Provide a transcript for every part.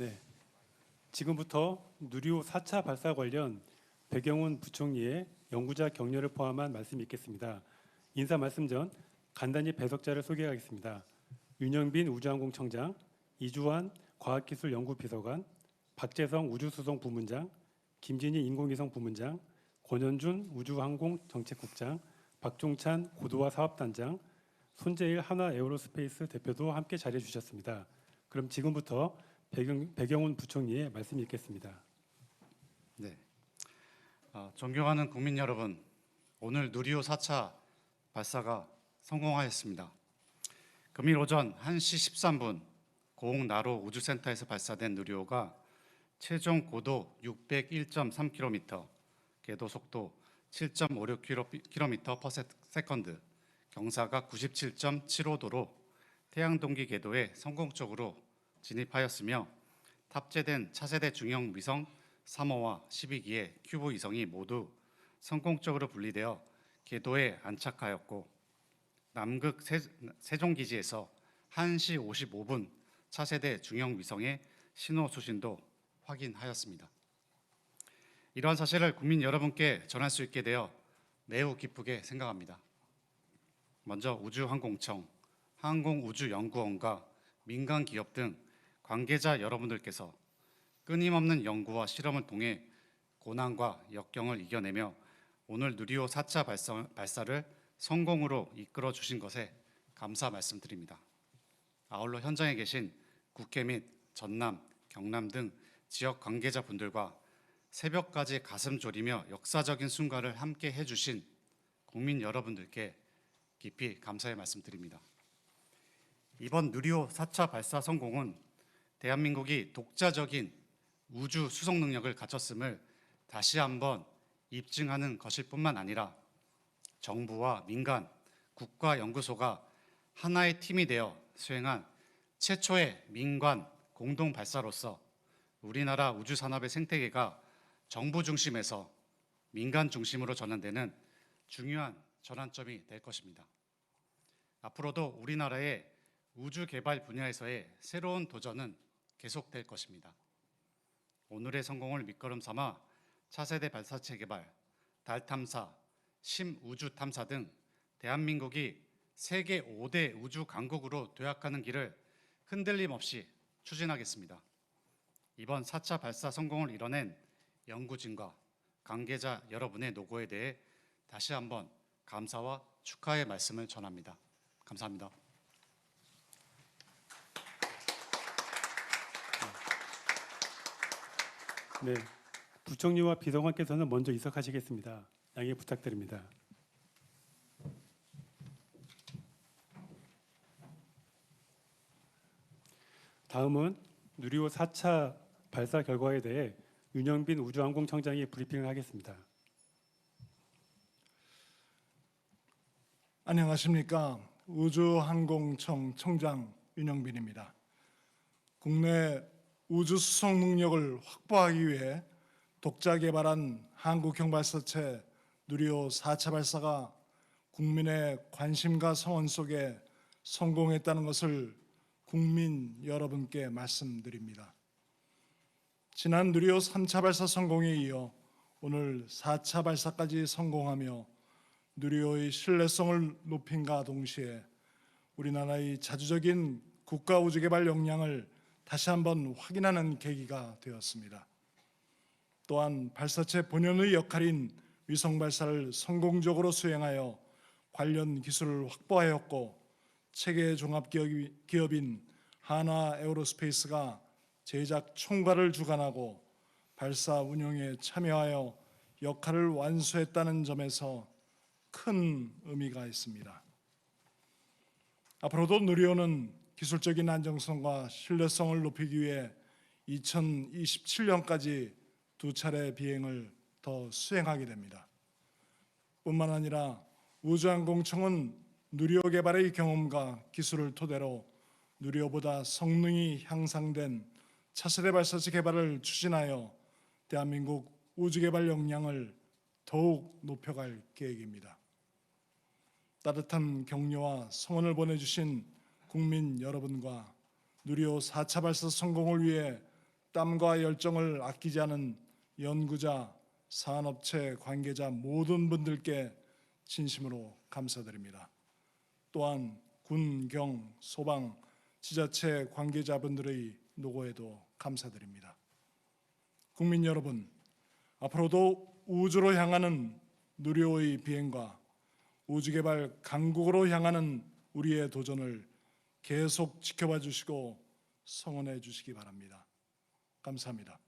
네, 지금부터 누리호 4차 발사 관련 배경훈 부총리의 연구자 격려를 포함한 말씀이 있겠습니다. 인사 말씀 전 간단히 배석자를 소개하겠습니다. 윤영빈 우주항공청장, 이주환 과학기술연구비서관, 박재성 우주수송부문장, 김진희 인공위성 부문장, 권현준 우주항공정책국장, 박종찬 고도화 사업단장, 손재일 한화에어로스페이스 대표도 함께 자리해 주셨습니다. 그럼 지금부터 배경훈 부총리의 말씀이 있겠습니다. 네, 존경하는 국민 여러분, 오늘 누리호 4차 발사가 성공하였습니다. 금일 오전 1시 13분 고흥나로 우주센터에서 발사된 누리호가 최종 고도 601.3km, 궤도 속도 7.56km/s, 경사가 97.75도로 태양동기 궤도에 성공적으로 진입하였으며 탑재된 차세대 중형 위성 3호와 12기의 큐브 위성이 모두 성공적으로 분리되어 궤도에 안착하였고 남극 세종기지에서 1시 55분 차세대 중형 위성의 신호 수신도 확인하였습니다. 이러한 사실을 국민 여러분께 전할 수 있게 되어 매우 기쁘게 생각합니다. 먼저 우주항공청, 항공우주연구원과 민간 기업 등 관계자 여러분들께서 끊임없는 연구와 실험을 통해 고난과 역경을 이겨내며 오늘 누리호 4차 발사를 성공으로 이끌어 주신 것에 감사 말씀드립니다. 아울러 현장에 계신 국회 및 전남, 경남 등 지역 관계자분들과 새벽까지 가슴 졸이며 역사적인 순간을 함께 해주신 국민 여러분들께 깊이 감사의 말씀드립니다. 이번 누리호 4차 발사 성공은 대한민국이 독자적인 우주 수송 능력을 갖췄음을 다시 한번 입증하는 것일 뿐만 아니라 정부와 민간, 국가연구소가 하나의 팀이 되어 수행한 최초의 민관 공동 발사로서 우리나라 우주산업의 생태계가 정부 중심에서 민간 중심으로 전환되는 중요한 전환점이 될 것입니다. 앞으로도 우리나라의 우주 개발 분야에서의 새로운 도전은 계속될 것입니다. 오늘의 성공을 밑거름 삼아 차세대 발사체 개발, 달 탐사, 심우주 탐사 등 대한민국이 세계 5대 우주 강국으로 도약하는 길을 흔들림 없이 추진하겠습니다. 이번 4차 발사 성공을 이뤄낸 연구진과 관계자 여러분의 노고에 대해 다시 한번 감사와 축하의 말씀을 전합니다. 감사합니다. 네, 부총리와 비서관께서는 먼저 이석하시겠습니다. 양해 부탁드립니다. 다음은 누리호 4차 발사 결과에 대해 윤영빈 우주항공청장이 브리핑을 하겠습니다. 안녕하십니까. 우주항공청 청장 윤영빈입니다. 국내 우주수송 능력을 확보하기 위해 독자 개발한 한국형 발사체 누리호 4차 발사가 국민의 관심과 성원 속에 성공했다는 것을 국민 여러분께 말씀드립니다. 지난 누리호 3차 발사 성공에 이어 오늘 4차 발사까지 성공하며 누리호의 신뢰성을 높임과 동시에 우리나라의 자주적인 국가 우주개발 역량을 다시 한번 확인하는 계기가 되었습니다. 또한 발사체 본연의 역할인 위성 발사를 성공적으로 수행하여 관련 기술을 확보하였고 체계 종합 기업인 한화에어로스페이스가 제작 총괄을 주관하고 발사 운영에 참여하여 역할을 완수했다는 점에서 큰 의미가 있습니다. 앞으로도 누리호는 기술적인 안정성과 신뢰성을 높이기 위해 2027년까지 2차례 비행을 더 수행하게 됩니다. 뿐만 아니라 우주항공청은 누리호 개발의 경험과 기술을 토대로 누리호보다 성능이 향상된 차세대 발사체 개발을 추진하여 대한민국 우주개발 역량을 더욱 높여갈 계획입니다. 따뜻한 격려와 성원을 보내주신 국민 여러분과 누리호 4차 발사 성공을 위해 땀과 열정을 아끼지 않은 연구자, 산업체 관계자 모든 분들께 진심으로 감사드립니다. 또한 군, 경, 소방, 지자체 관계자분들의 노고에도 감사드립니다. 국민 여러분, 앞으로도 우주로 향하는 누리호의 비행과 우주개발 강국으로 향하는 우리의 도전을 계속 지켜봐 주시고 성원해 주시기 바랍니다. 감사합니다.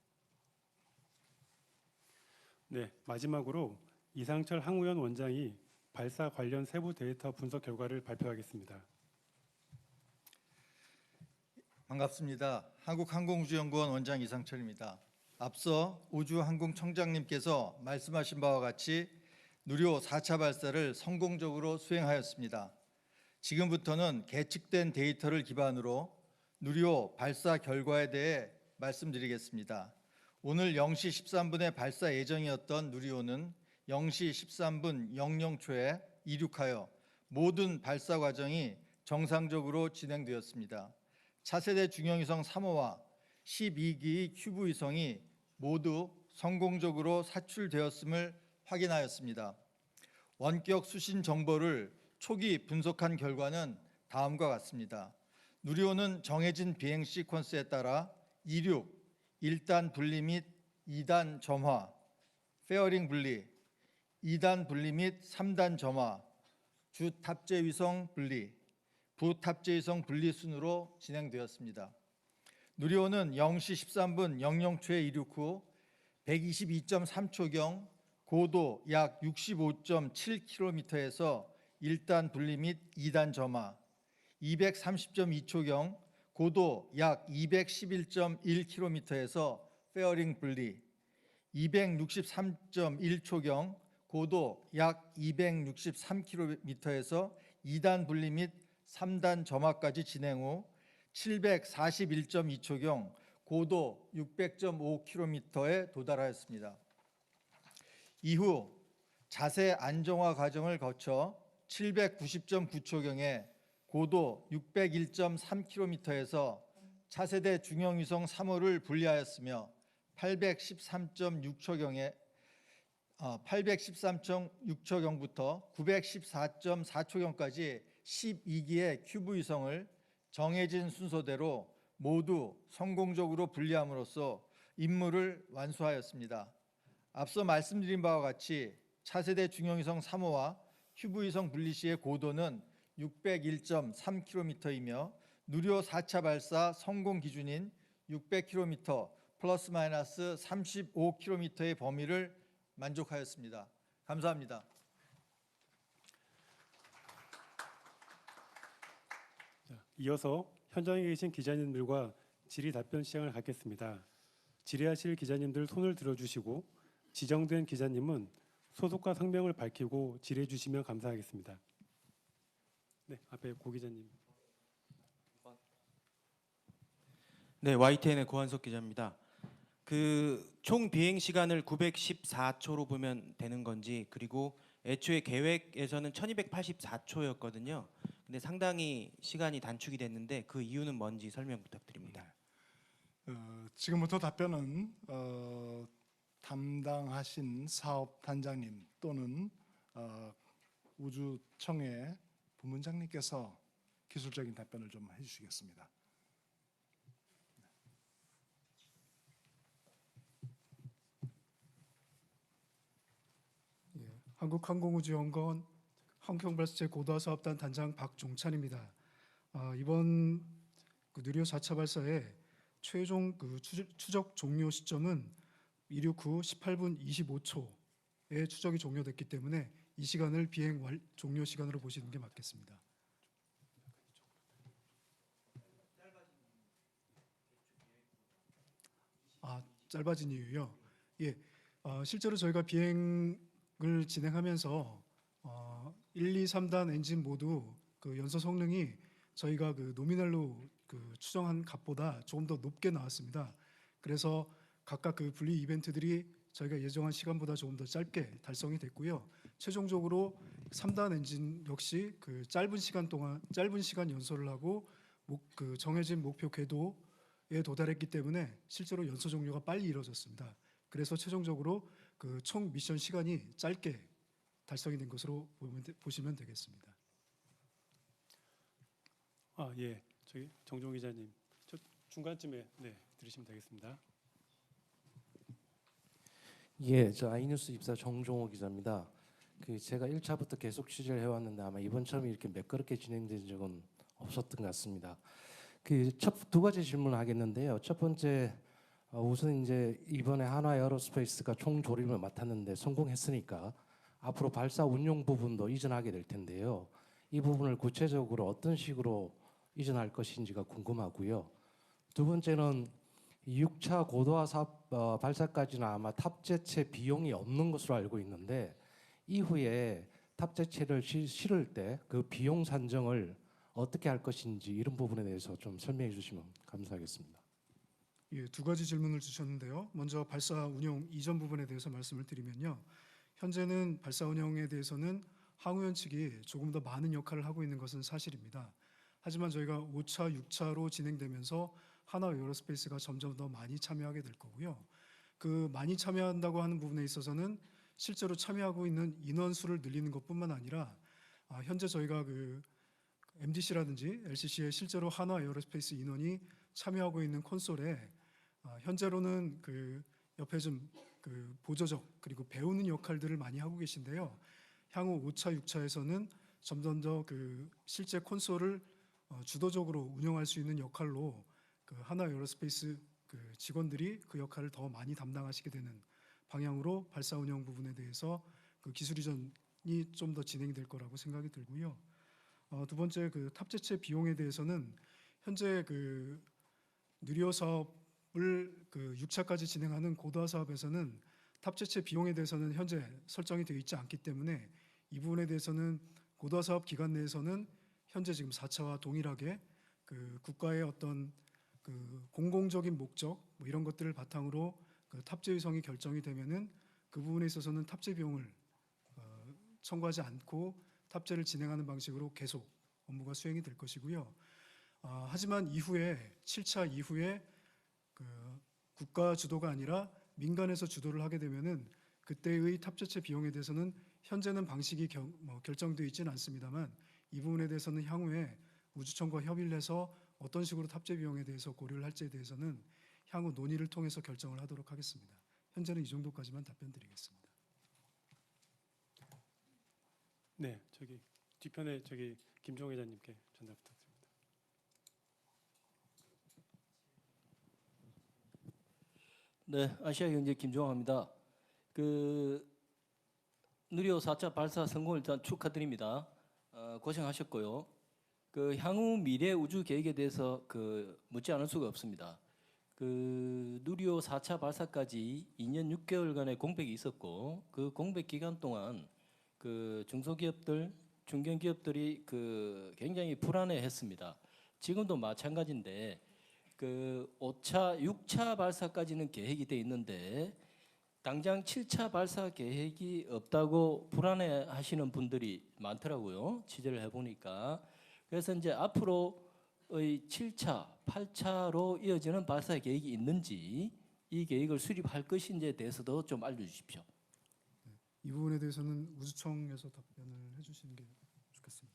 네, 마지막으로 이상철 항우연 원장이 발사 관련 세부 데이터 분석 결과를 발표하겠습니다. 반갑습니다. 한국항공우주연구원 원장 이상철입니다. 앞서 우주항공청장님께서 말씀하신 바와 같이 누리호 4차 발사를 성공적으로 수행하였습니다. 지금부터는 계측된 데이터를 기반으로 누리호 발사 결과에 대해 말씀드리겠습니다. 오늘 0시 13분에 발사 예정이었던 누리호는 0시 13분 00초에 이륙하여 모든 발사 과정이 정상적으로 진행되었습니다. 차세대 중형위성 3호와 12기의 큐브 위성이 모두 성공적으로 사출되었음을 확인하였습니다. 원격 수신 정보를 초기 분석한 결과는 다음과 같습니다. 누리호는 정해진 비행 시퀀스에 따라 이륙, 1단 분리 및 2단 점화, 페어링 분리, 2단 분리 및 3단 점화, 주 탑재 위성 분리, 부 탑재 위성 분리 순으로 진행되었습니다. 누리호는 0시 13분 00초에 이륙 후 122.3초경 고도 약 65.7km에서 1단 분리 및 2단 점화, 230.2초경 고도 약 211.1km에서 페어링 분리, 263.1초경 고도 약 263km에서 2단 분리 및 3단 점화까지 진행 후 741.2초경 고도 600.5km에 도달하였습니다. 이후 자세 안정화 과정을 거쳐 790.9초경에 고도 601.3km에서 차세대 중형위성 3호를 분리하였으며 813.6초경부터 914.4초경까지 12기의 큐브 위성을 정해진 순서대로 모두 성공적으로 분리함으로써 임무를 완수하였습니다. 앞서 말씀드린 바와 같이 차세대 중형위성 3호와 큐브 위성 분리 시의 고도는 601.3km이며 누리호 4차 발사 성공 기준인 600km 플러스 마이너스 35km의 범위를 만족하였습니다. 감사합니다. 이어서 현장에 계신 기자님들과 질의 답변 시간을 갖겠습니다. 질의하실 기자님들 손을 들어주시고 지정된 기자님은 소속과 성명을 밝히고 질의해 주시면 감사하겠습니다. 네, 앞에 고 기자님. 네, YTN의 고한석 기자입니다. 총 비행 시간을 914초로 보면 되는 건지, 그리고 애초에 계획에서는 1284초였거든요. 근데 상당히 시간이 단축이 됐는데 그 이유는 뭔지 설명 부탁드립니다. 지금부터 답변은 담당하신 사업 단장님 또는 우주청의 부문장님께서 기술적인 답변을 좀 해주시겠습니다. 한국항공우주연구원 환경발사체 고도화사업단 단장 박종찬입니다. 이번 누리호 4차 발사의 최종 추적 종료 시점은 이륙 후 18분 25초에 추적이 종료됐기 때문에 이 시간을 비행 종료 시간으로 보시는 게 맞겠습니다. 짧아진 이유요? 예, 실제로 저희가 비행을 진행하면서 1, 2, 3단 엔진 모두 연소 성능이 저희가 노미널로 추정한 값보다 조금 더 높게 나왔습니다. 그래서 각각 분리 이벤트들이 저희가 예정한 시간보다 조금 더 짧게 달성이 됐고요. 최종적으로 3단 엔진 역시 짧은 시간 연소를 하고 정해진 목표 궤도에 도달했기 때문에 실제로 연소 종료가 빨리 이루어졌습니다. 그래서 최종적으로 그 총 미션 시간이 짧게 달성이 된 것으로 보시면 되겠습니다. 예, 저기 정종 기자님, 저 중간쯤에 네 들으시면 되겠습니다. 예, 저 아이뉴스 입사 정종호 기자입니다. 그 제가 1차부터 계속 취재를 해왔는데 아마 이번처럼 이렇게 매끄럽게 진행된 적은 없었던 것 같습니다. 그 두 가지 질문을 하겠는데요. 첫 번째, 우선 이제 이번에 한화 에어로스페이스가 총 조립을 맡았는데 성공했으니까 앞으로 발사 운용 부분도 이전하게 될 텐데요. 이 부분을 구체적으로 어떤 식으로 이전할 것인지가 궁금하고요. 두 번째는 6차 고도화 사업 발사까지는 아마 탑재체 비용이 없는 것으로 알고 있는데 이후에 탑재체를 실을 때 그 비용 산정을 어떻게 할 것인지 이런 부분에 대해서 좀 설명해 주시면 감사하겠습니다. 예, 두 가지 질문을 주셨는데요. 먼저 발사 운영 이전 부분에 대해서 말씀을 드리면요. 현재는 발사 운영에 대해서는 항우연 측이 조금 더 많은 역할을 하고 있는 것은 사실입니다. 하지만 저희가 5차, 6차로 진행되면서 한화 에어로스페이스가 점점 더 많이 참여하게 될 거고요. 그 많이 참여한다고 하는 부분에 있어서는 실제로 참여하고 있는 인원수를 늘리는 것뿐만 아니라 현재 저희가 그 MDC라든지 LCC에 실제로 한화 에어로스페이스 인원이 참여하고 있는 콘솔에 현재로는 그 옆에 좀 그 보조적 그리고 배우는 역할들을 많이 하고 계신데요. 향후 5차, 6차에서는 점점 더 그 실제 콘솔을 주도적으로 운영할 수 있는 역할로 그 한화 에어로스페이스 그 직원들이 그 역할을 더 많이 담당하시게 되는 방향으로 발사 운영 부분에 대해서 그 기술 이전이 좀 더 진행이 될 거라고 생각이 들고요. 두 번째 그 탑재체 비용에 대해서는 현재 그 누리호 사업을 그 6차까지 진행하는 고도화 사업에서는 탑재체 비용에 대해서는 현재 설정이 되어 있지 않기 때문에 이 부분에 대해서는 고도화 사업 기간 내에서는 현재 지금 4차와 동일하게 그 국가의 어떤 그 공공적인 목적 뭐 이런 것들을 바탕으로 그 탑재 위성이 결정이 되면은 그 부분에 있어서는 탑재 비용을 청구하지 않고 탑재를 진행하는 방식으로 계속 업무가 수행이 될 것이고요. 하지만 이후에 7차 이후에 그 국가 주도가 아니라 민간에서 주도를 하게 되면은 그때의 탑재체 비용에 대해서는 현재는 방식이 결정되어 있지는 않습니다만 이 부분에 대해서는 향후에 우주청과 협의를 해서 어떤 식으로 탑재 비용에 대해서 고려를 할지에 대해서는 향후 논의를 통해서 결정을 하도록 하겠습니다. 현재는 이 정도까지만 답변드리겠습니다. 네, 저기 뒤편에 저기 김종호 기자님께 전달 부탁드립니다. 네, 아시아경제 김종환입니다. 그 누리호 4차 발사 성공을 일단 축하드립니다. 고생하셨고요. 그 향후 미래 우주 계획에 대해서 그 묻지 않을 수가 없습니다. 그 누리호 4차 발사까지 2년 6개월간의 공백이 있었고 그 공백 기간 동안 그 중소기업들, 중견기업들이 그 굉장히 불안해했습니다. 지금도 마찬가지인데 그 5차, 6차 발사까지는 계획이 돼 있는데 당장 7차 발사 계획이 없다고 불안해하시는 분들이 많더라고요. 취재를 해보니까. 그래서 이제 앞으로의 7차, 8차로 이어지는 발사 계획이 있는지 이 계획을 수립할 것인지에 대해서도 좀 알려주십시오. 이 부분에 대해서는 우주청에서 답변을 해주시는 게 좋겠습니다.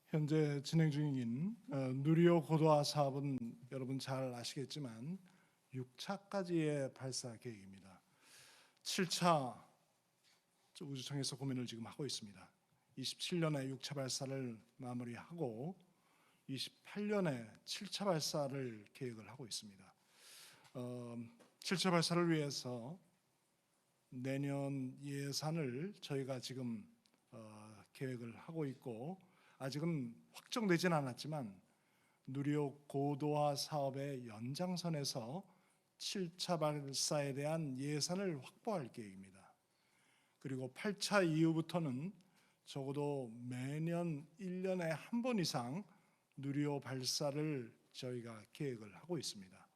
현재 진행 중인 누리호 고도화 사업은 여러분 잘 아시겠지만 6차까지의 발사 계획입니다. 7차 우주청에서 고민을 지금 하고 있습니다. 27년에 6차 발사를 마무리하고 28년에 7차 발사를 계획을 하고 있습니다. 7차 발사를 위해서 내년 예산을 저희가 지금 계획을 하고 있고 아직은 확정되지는 않았지만 누리호 고도화 사업의 연장선에서 7차 발사에 대한 예산을 확보할 계획입니다. 그리고 8차 이후부터는 적어도 매년 1년에 한 번 이상 누리호 발사를 저희가 계획을 하고 있습니다.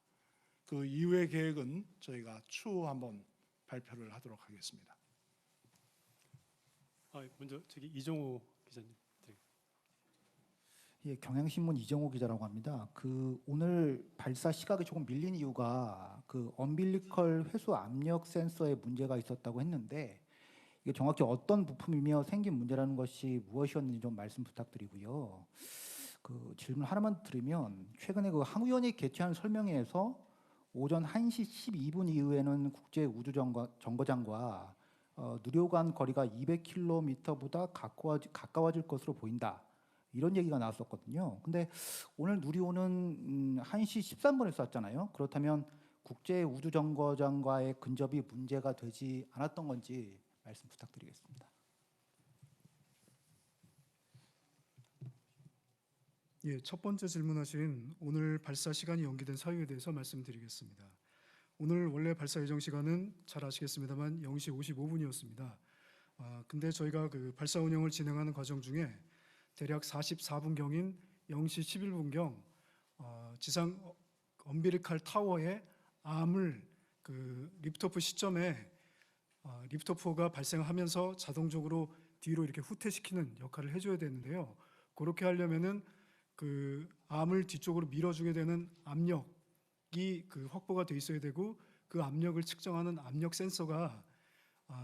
그 이후의 계획은 저희가 추후 한번 발표를 하도록 하겠습니다. 먼저 저기 이종호 기자님. 예, 경향신문 이정호 기자라고 합니다. 그 오늘 발사 시각이 조금 밀린 이유가 그 엄빌리컬 회수 압력 센서에 문제가 있었다고 했는데 이게 정확히 어떤 부품이며 생긴 문제라는 것이 무엇이었는지 좀 말씀 부탁드리고요. 그 질문 하나만 드리면 최근에 그 항우연이 개최한 설명회에서 오전 1시 12분 이후에는 국제 우주정거장과 누리호 간 거리가 200km보다 가까워질 것으로 보인다. 이런 얘기가 나왔었거든요. 근데 오늘 누리호는 1시 13분에 쐈잖아요. 그렇다면 국제 우주정거장과의 근접이 문제가 되지 않았던 건지 말씀 부탁드리겠습니다. 예, 첫 번째 질문하신 오늘 발사 시간이 연기된 사유에 대해서 말씀드리겠습니다. 오늘 원래 발사 예정 시간은 잘 아시겠습니다만 0시 55분이었습니다. 근데 저희가 그 발사 운영을 진행하는 과정 중에 대략 44분경인 0시 11분경 지상 엄비리칼 타워의 암을 그 리프트오프 시점에 리프트오프가 발생하면서 자동적으로 뒤로 이렇게 후퇴시키는 역할을 해줘야 되는데요. 그렇게 하려면은 그 암을 뒤쪽으로 밀어주게 되는 압력이 그 확보가 돼 있어야 되고 그 압력을 측정하는 압력 센서가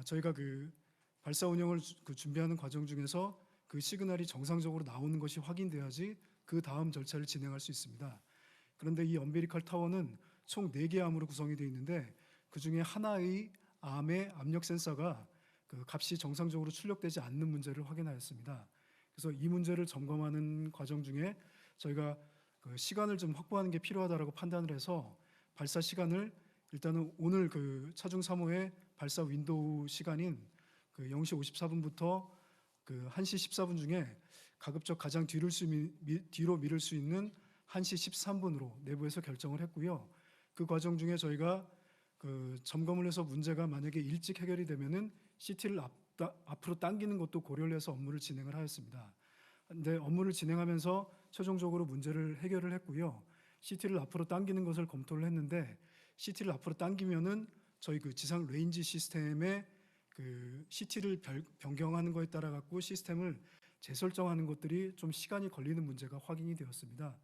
저희가 그 발사 운영을 준비하는 과정 중에서 그 시그널이 정상적으로 나오는 것이 확인돼야지 그 다음 절차를 진행할 수 있습니다. 그런데 이 엄비리칼 타워는 총 4개의 암으로 구성이 되어 있는데 그 중에 하나의 암의 압력 센서가 그 값이 정상적으로 출력되지 않는 문제를 확인하였습니다. 그래서 이 문제를 점검하는 과정 중에 저희가 그 시간을 좀 확보하는 게 필요하다라고 판단을 해서 발사 시간을 일단은 오늘 그 차중 3호의 발사 윈도우 시간인 그 0시 54분부터 그 1시 14분 중에 가급적 가장 뒤로 미룰 수 있는 1시 13분으로 내부에서 결정을 했고요. 그 과정 중에 저희가 그 점검을 해서 문제가 만약에 일찍 해결이 되면은 CT를 앞으로 당기는 것도 고려를 해서 업무를 진행을 하였습니다. 근데 업무를 진행하면서 최종적으로 문제를 해결을 했고요. CT를 앞으로 당기는 것을 검토를 했는데 CT를 앞으로 당기면은 저희 그 지상 레인지 시스템의 그 CT를 변경하는 것에 따라 갖고 시스템을 재설정하는 것들이 좀 시간이 걸리는 문제가 확인이 되었습니다.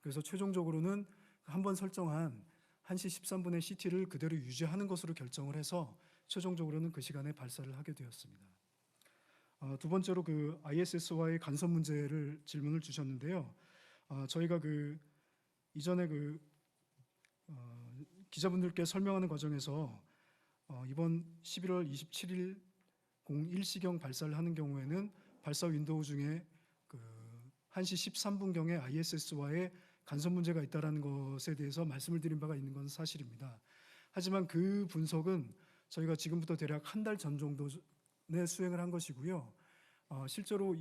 그래서 최종적으로는 한번 설정한 1시 13분의 CT를 그대로 유지하는 것으로 결정을 해서 최종적으로는 그 시간에 발사를 하게 되었습니다. 두 번째로 그 ISS와의 간섭 문제를 질문을 주셨는데요. 저희가 그 이전에 그 기자분들께 설명하는 과정에서 이번 11월 27일 01시경 발사를 하는 경우에는 발사 윈도우 중에 그 1시 13분경에 ISS와의 간섭 문제가 있다라는 것에 대해서 말씀을 드린 바가 있는 건 사실입니다. 하지만 그 분석은 저희가 지금부터 대략 한 달 전 정도에 수행을 한 것이고요. 실제로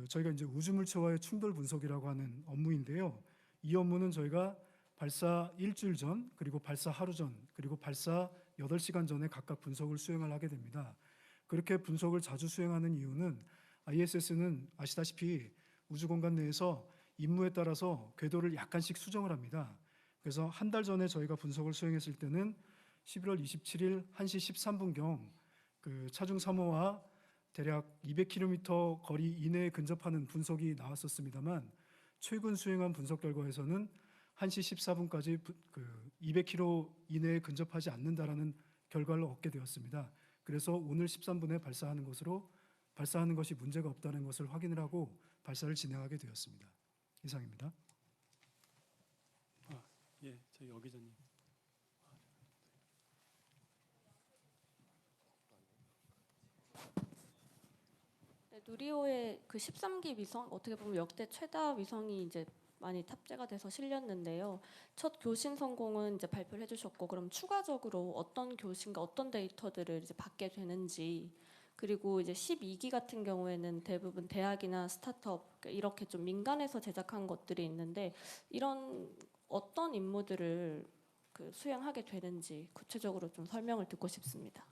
저희가 이제 우주물체와의 충돌 분석이라고 하는 업무인데요. 이 업무는 저희가 발사 일주일 전, 그리고 발사 하루 전, 그리고 발사 8시간 전에 각각 분석을 수행을 하게 됩니다. 그렇게 분석을 자주 수행하는 이유는 ISS는 아시다시피 우주공간 내에서 임무에 따라서 궤도를 약간씩 수정을 합니다. 그래서 한 달 전에 저희가 분석을 수행했을 때는 11월 27일 1시 13분경 그 차중 3호와 대략 200km 거리 이내에 근접하는 분석이 나왔었습니다만 최근 수행한 분석 결과에서는 1시 14분까지 그 200km 이내에 근접하지 않는다라는 결과를 얻게 되었습니다. 그래서 오늘 13분에 발사하는 것이 문제가 없다는 것을 확인을 하고 발사를 진행하게 되었습니다. 이상입니다. 예, 저희 여 기자님. 네, 누리호의 그 13기 위성 어떻게 보면 역대 최다 위성이 이제 많이 탑재가 돼서 실렸는데요. 첫 교신 성공은 이제 발표를 해주셨고, 그럼 추가적으로 어떤 교신과 어떤 데이터들을 이제 받게 되는지, 그리고 이제 12기 같은 경우에는 대부분 대학이나 스타트업 이렇게 좀 민간에서 제작한 것들이 있는데 이런 어떤 임무들을 그 수행하게 되는지 구체적으로 좀 설명을 듣고 싶습니다.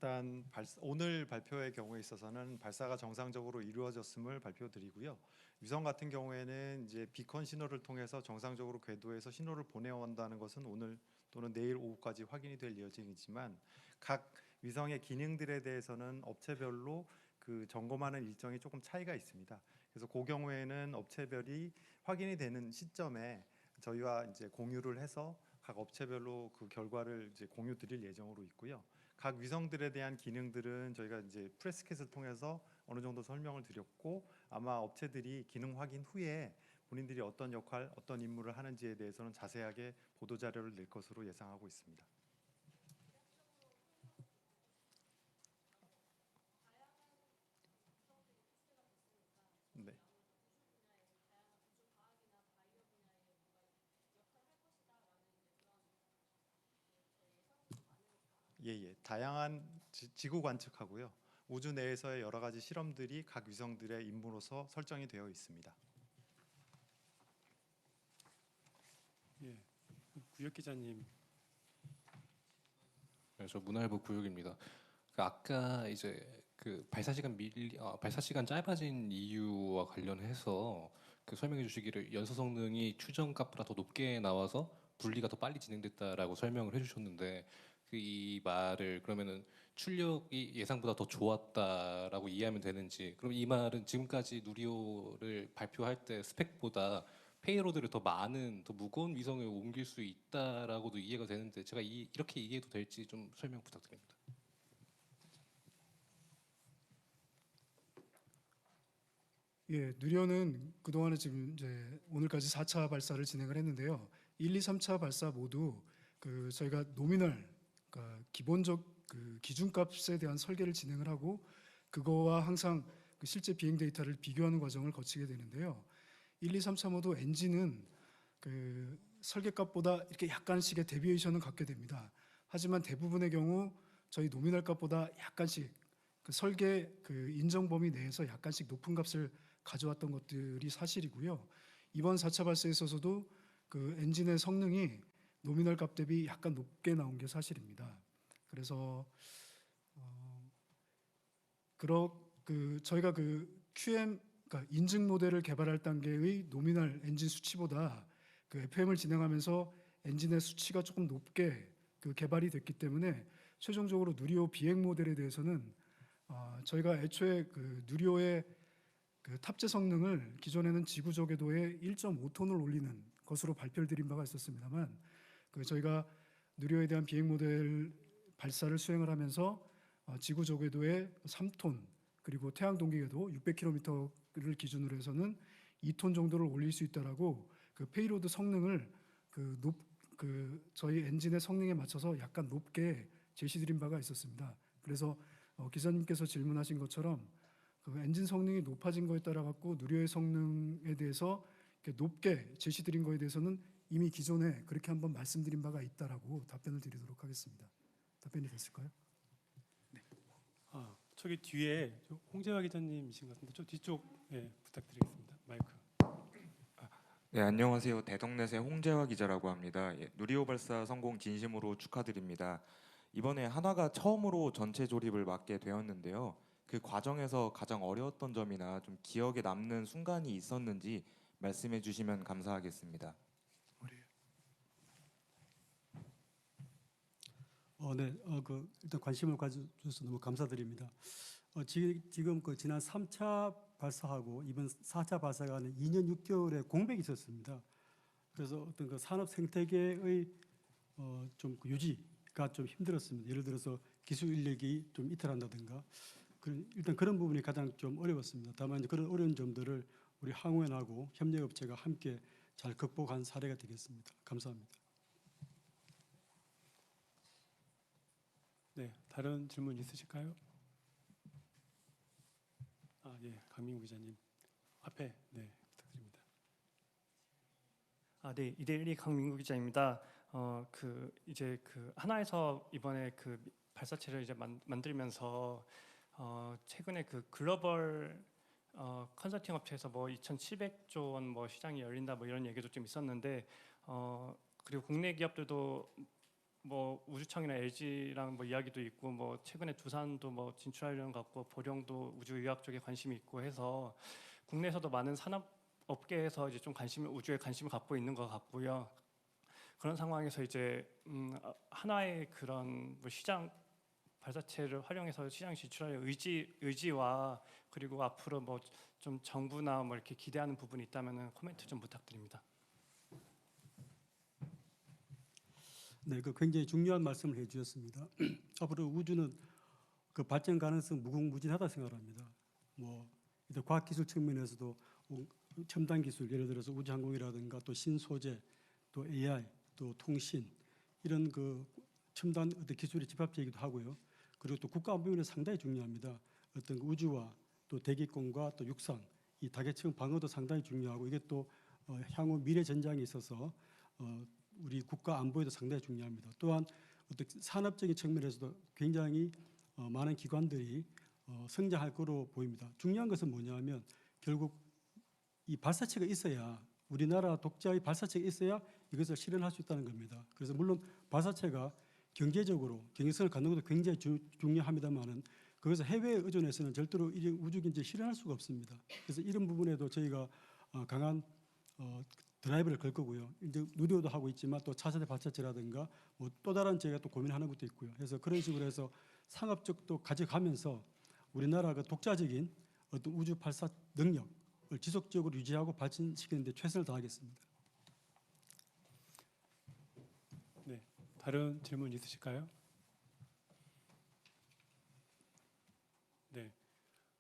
일단 오늘 발표의 경우에 있어서는 발사가 정상적으로 이루어졌음을 발표드리고요. 위성 같은 경우에는 이제 비컨 신호를 통해서 정상적으로 궤도에서 신호를 보내온다는 것은 오늘 또는 내일 오후까지 확인이 될 예정이지만 각 위성의 기능들에 대해서는 업체별로 그 점검하는 일정이 조금 차이가 있습니다. 그래서 그 경우에는 업체별이 확인이 되는 시점에 저희와 이제 공유를 해서 각 업체별로 그 결과를 이제 공유 드릴 예정으로 있고요. 각 위성들에 대한 기능들은 저희가 이제 프레스켓을 통해서 어느 정도 설명을 드렸고 아마 업체들이 기능 확인 후에 본인들이 어떤 역할, 어떤 임무를 하는지에 대해서는 자세하게 보도 자료를 낼 것으로 예상하고 있습니다. 네. 예. 다양한 지구 관측하고요. 우주 내에서의 여러 가지 실험들이 각 위성들의 임무로서 설정이 되어 있습니다. 예, 구역 기자님. 네, 저 문화일보 구역입니다. 아까 이제 그 발사 시간 짧아진 이유와 관련해서 그 설명해 주시기를 연소 성능이 추정 값보다 더 높게 나와서 분리가 더 빨리 진행됐다라고 설명을 해주셨는데 그 이 말을 그러면은 출력이 예상보다 더 좋았다라고 이해하면 되는지, 그럼 이 말은 지금까지 누리호를 발표할 때 스펙보다 페이로드를 더 많은 더 무거운 위성을 옮길 수 있다라고도 이해가 되는데 제가 이렇게 이해해도 될지 좀 설명 부탁드립니다. 예, 누리호는 그동안에 지금 이제 오늘까지 4차 발사를 진행을 했는데요. 1, 2, 3차 발사 모두 그 저희가 노미널, 그러니까 기본적 그 기준값에 대한 설계를 진행을 하고 그거와 항상 그 실제 비행 데이터를 비교하는 과정을 거치게 되는데요. 1, 2, 3차 모두 엔진은 그 설계값보다 이렇게 약간씩의 데비에이션은 갖게 됩니다. 하지만 대부분의 경우 저희 노미널 값보다 약간씩 그 설계 그 인정 범위 내에서 약간씩 높은 값을 가져왔던 것들이 사실이고요. 이번 4차 발사에 있어서도 그 엔진의 성능이 노미널 값 대비 약간 높게 나온 게 사실입니다. 그래서 저희가 그 QM, 그러니까 인증 모델을 개발할 단계의 노미널 엔진 수치보다 그 FM을 진행하면서 엔진의 수치가 조금 높게 그 개발이 됐기 때문에 최종적으로 누리호 비행 모델에 대해서는 저희가 애초에 그 누리호의 그 탑재 성능을 기존에는 지구적 궤도에 1.5톤을 올리는 것으로 발표를 드린 바가 있었습니다만 그 저희가 누리호에 대한 비행 모델 발사를 수행을 하면서 지구적 궤도에 3톤 그리고 태양 동기 궤도 600km를 기준으로 해서는 2톤 정도를 올릴 수 있다라고 그 페이로드 성능을 저희 엔진의 성능에 맞춰서 약간 높게 제시드린 바가 있었습니다. 그래서 기자님께서 질문하신 것처럼 그 엔진 성능이 높아진 거에 따라 갖고 누리호의 성능에 대해서 이렇게 높게 제시드린 거에 대해서는 이미 기존에 그렇게 한번 말씀드린 바가 있다라고 답변을 드리도록 하겠습니다. 답변이 됐을까요? 저기 뒤에 홍재화 기자님이신 것 같은데 저 뒤쪽 부탁드리겠습니다. 마이크. 네, 안녕하세요. 대덕넷의 홍재화 기자라고 합니다. 누리호 발사 성공 진심으로 축하드립니다. 이번에 한화가 처음으로 전체 조립을 맡게 되었는데요. 그 과정에서 가장 어려웠던 점이나 좀 기억에 남는 순간이 있었는지 말씀해 주시면 감사하겠습니다. 일단 관심을 가져주셔서 너무 감사드립니다. 지금 그 지난 3차 발사하고 이번 4차 발사가 한 2년 6개월의 공백이 있었습니다. 그래서 어떤 그 산업 생태계의 좀 유지가 좀 힘들었습니다. 예를 들어서 기술 인력이 좀 이탈한다든가 일단 그런 부분이 가장 좀 어려웠습니다. 다만 그런 어려운 점들을 우리 항우연하고 협력업체가 함께 잘 극복한 사례가 되겠습니다. 감사합니다. 네, 다른 질문 있으실까요? 강민구 기자님 앞에 부탁드립니다. 네, 이대일이 강민구 기자입니다. 이제 하나에서 이번에 발사체를 이제 만들면서 최근에 글로벌 컨설팅 업체에서 2,700조 원 시장이 열린다 이런 얘기도 좀 있었는데 그리고 국내 기업들도 뭐 우주청이나 LG랑 뭐 이야기도 있고 뭐 최근에 두산도 뭐 진출하려는 것 같고 보령도 우주의학 쪽에 관심이 있고 해서 국내에서도 많은 산업 업계에서 이제 좀 우주에 관심을 갖고 있는 것 같고요. 그런 상황에서 이제 하나의 그런 뭐 시장 발사체를 활용해서 시장 진출할 의지와 그리고 앞으로 뭐 좀 정부나 뭐 이렇게 기대하는 부분이 있다면은 코멘트 좀 부탁드립니다. 네, 그 굉장히 중요한 말씀을 해주셨습니다. 앞으로 우주는 그 발전 가능성 무궁무진하다 생각합니다. 뭐 이제 과학기술 측면에서도 첨단 기술, 예를 들어서 우주항공이라든가 또 신소재, 또 AI, 또 통신 이런 그 첨단 어떤 기술의 집합체이기도 하고요. 그리고 또 국가안보면에 상당히 중요합니다. 어떤 그 우주와 또 대기권과 또 육상 이 다계층 방어도 상당히 중요하고 이게 또 향후 미래 전장에 있어서 우리 국가 안보에도 상당히 중요합니다. 또한 어떤 산업적인 측면에서도 굉장히 많은 기관들이 성장할 거로 보입니다. 중요한 것은 뭐냐면 결국 이 발사체가 있어야 우리나라 독자의 발사체가 있어야 이것을 실현할 수 있다는 겁니다. 그래서 물론 발사체가 경제적으로 경제성을 갖는 것도 굉장히 중요합니다만은 거기서 해외에 의존해서는 절대로 이 우주 경제 실현할 수가 없습니다. 그래서 이런 부분에도 저희가 강한 드라이브를 걸 거고요. 이제 누리호도 하고 있지만 또 차세대 발사체라든가 뭐 또 다른 저희가 또 고민하는 것도 있고요. 그래서 그런 식으로 해서 상업적도 가져가면서 우리나라가 독자적인 어떤 우주 발사 능력을 지속적으로 유지하고 발전시키는 데 최선을 다하겠습니다. 네, 다른 질문 있으실까요? 네,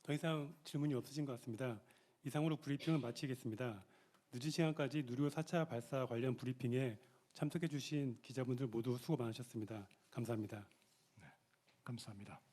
더 이상 질문이 없으신 것 같습니다. 이상으로 브리핑을 마치겠습니다. 늦은 시간까지 누리호 4차 발사 관련 브리핑에 참석해 주신 기자분들 모두 수고 많으셨습니다. 감사합니다. 감사합니다.